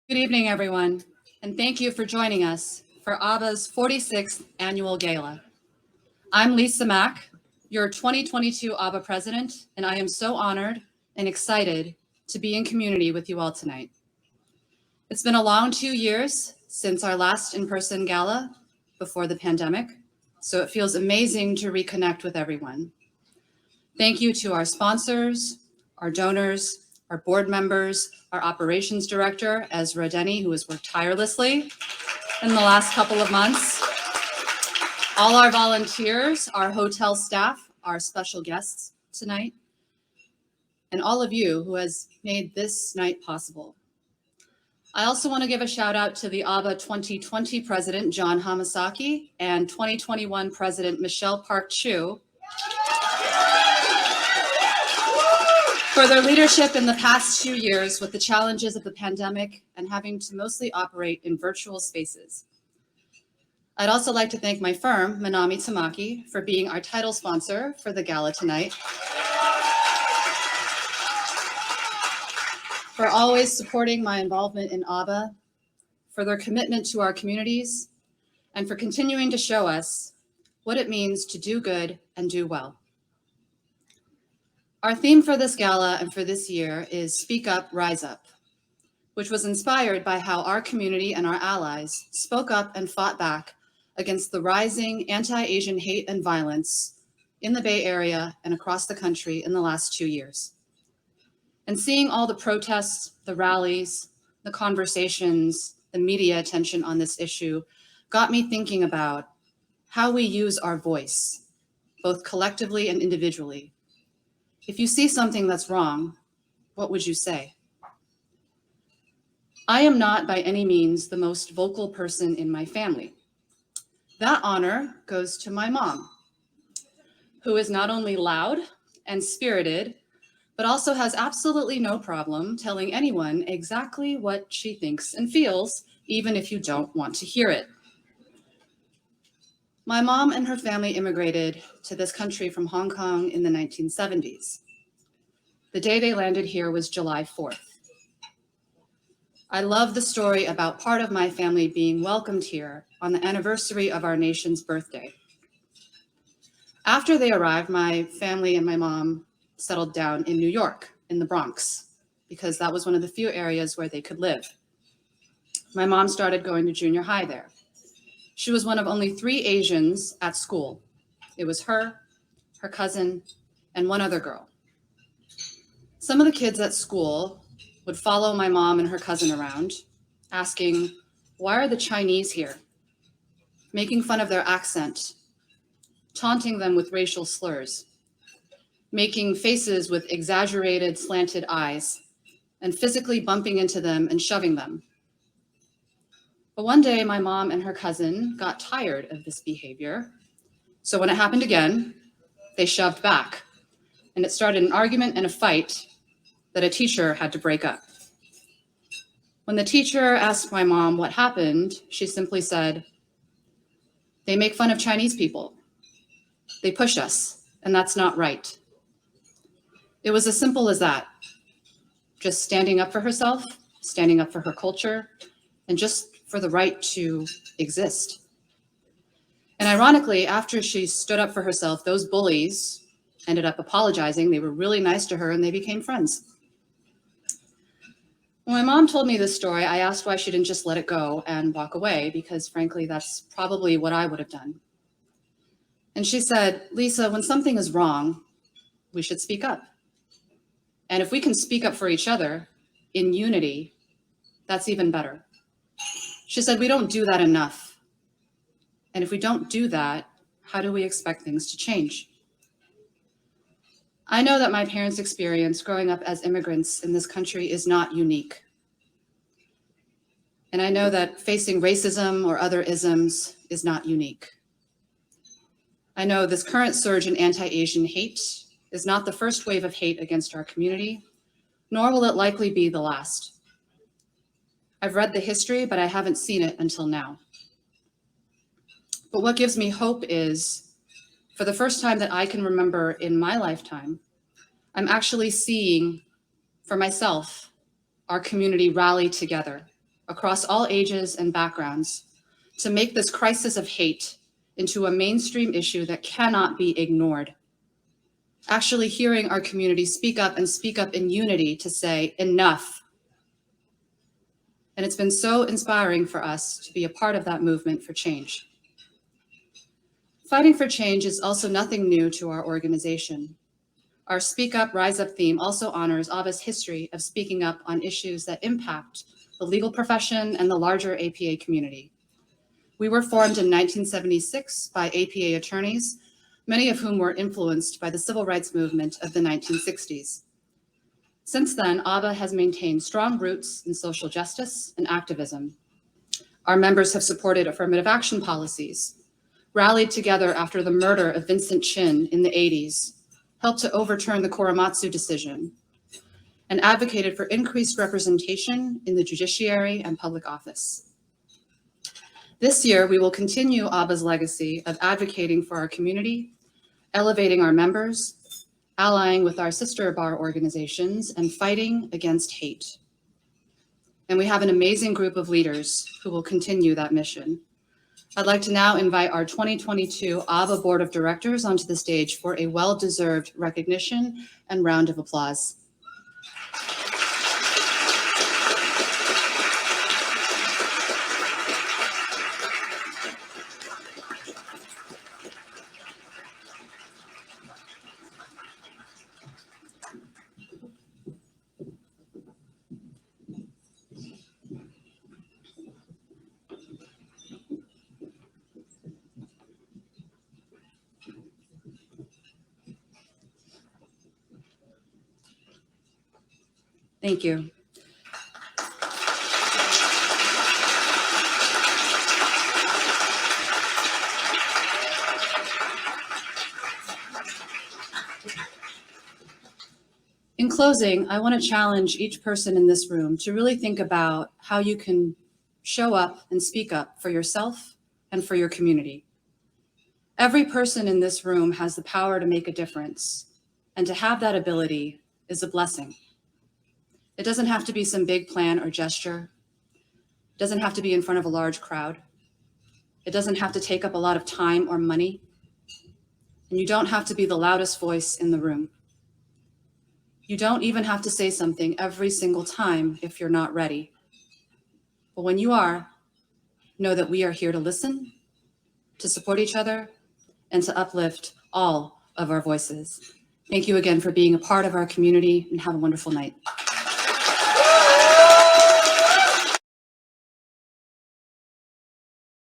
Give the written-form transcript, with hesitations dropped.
Good evening, everyone, and thank you for joining us for AABA's 46th Annual Gala. I'm Lisa Mack, your 2022 AABA President, and I am so honored and excited to be in community with you all tonight. It's been a long 2 years since our last in-person gala before the pandemic, so it feels amazing to reconnect with everyone. Thank you to our sponsors, our donors, our board members, our operations director, Ezra Denny, who has worked tirelessly in the last couple of months, all our volunteers, our hotel staff, our special guests tonight, and all of you who has made this night possible. I also want to give a shout out to the AABA 2020 President, John Hamasaki, and 2021 President, Michelle Park Chu, for their leadership in the past 2 years with the challenges of the pandemic and having to mostly operate in virtual spaces. I'd also like to thank my firm, Minami Tamaki, for being our title sponsor for the gala tonight, for always supporting my involvement in AABA, for their commitment to our communities, and for continuing to show us what it means to do good and do well. Our theme for this gala and for this year is Speak Up, Rise Up, which was inspired by how our community and our allies spoke up and fought back against the rising anti-Asian hate and violence in the Bay Area and across the country in the last 2 years. And seeing all the protests, the rallies, the conversations, the media attention on this issue got me thinking about how we use our voice, both collectively and individually. If you see something that's wrong, what would you say? I am not by any means the most vocal person in my family. That honor goes to my mom, who is not only loud and spirited, but also has absolutely no problem telling anyone exactly what she thinks and feels, even if you don't want to hear it. My mom and her family immigrated to this country from Hong Kong in the 1970s. The day they landed here was July 4th. I love the story about part of my family being welcomed here on the anniversary of our nation's birthday. After they arrived, my family and my mom settled down in New York, in the Bronx, because that was one of the few areas where they could live. My mom started going to junior high there. She was one of only 3 Asians at school. It was her cousin, and one other girl. Some of the kids at school would follow my mom and her cousin around, asking, "Why are the Chinese here?" Making fun of their accent, taunting them with racial slurs, making faces with exaggerated slanted eyes, and physically bumping into them and shoving them. But one day, my mom and her cousin got tired of this behavior. So when it happened again, they shoved back, and it started an argument and a fight that a teacher had to break up. When the teacher asked my mom what happened, she simply said, "They make fun of Chinese people. They push us, and that's not right." It was as simple as that. Just standing up for herself, standing up for her culture, and just for the right to exist. And ironically, after she stood up for herself, those bullies ended up apologizing. They were really nice to her and they became friends. When my mom told me this story, I asked why she didn't just let it go and walk away, because frankly, that's probably what I would have done. And she said, "Lisa, when something is wrong, we should speak up. And if we can speak up for each other in unity, that's even better." She said, "We don't do that enough. And if we don't do that, how do we expect things to change?" I know that my parents' experience growing up as immigrants in this country is not unique. And I know that facing racism or other isms is not unique. I know this current surge in anti-Asian hate is not the first wave of hate against our community, nor will it likely be the last. I've read the history, but I haven't seen it until now. But what gives me hope is, for the first time that I can remember in my lifetime, I'm actually seeing for myself our community rally together across all ages and backgrounds to make this crisis of hate into a mainstream issue that cannot be ignored. Actually hearing our community speak up and speak up in unity to say enough. And it's been so inspiring for us to be a part of that movement for change. Fighting for change is also nothing new to our organization. Our Speak Up, Rise Up theme also honors AABA's history of speaking up on issues that impact the legal profession and the larger APA community. We were formed in 1976 by APA attorneys, many of whom were influenced by the civil rights movement of the 1960s. Since then, AABA has maintained strong roots in social justice and activism. Our members have supported affirmative action policies, rallied together after the murder of Vincent Chin in the 80s, helped to overturn the Korematsu decision, and advocated for increased representation in the judiciary and public office. This year, we will continue AABA's legacy of advocating for our community, elevating our members, allying with our sister bar organizations, and fighting against hate. And we have an amazing group of leaders who will continue that mission. I'd like to now invite our 2022 AABA Board of Directors onto the stage for a well-deserved recognition and round of applause. Thank you. In closing, I want to challenge each person in this room to really think about how you can show up and speak up for yourself and for your community. Every person in this room has the power to make a difference, and to have that ability is a blessing. It doesn't have to be some big plan or gesture. It doesn't have to be in front of a large crowd. It doesn't have to take up a lot of time or money. And you don't have to be the loudest voice in the room. You don't even have to say something every single time if you're not ready. But when you are, know that we are here to listen, to support each other, and to uplift all of our voices. Thank you again for being a part of our community, and have a wonderful night.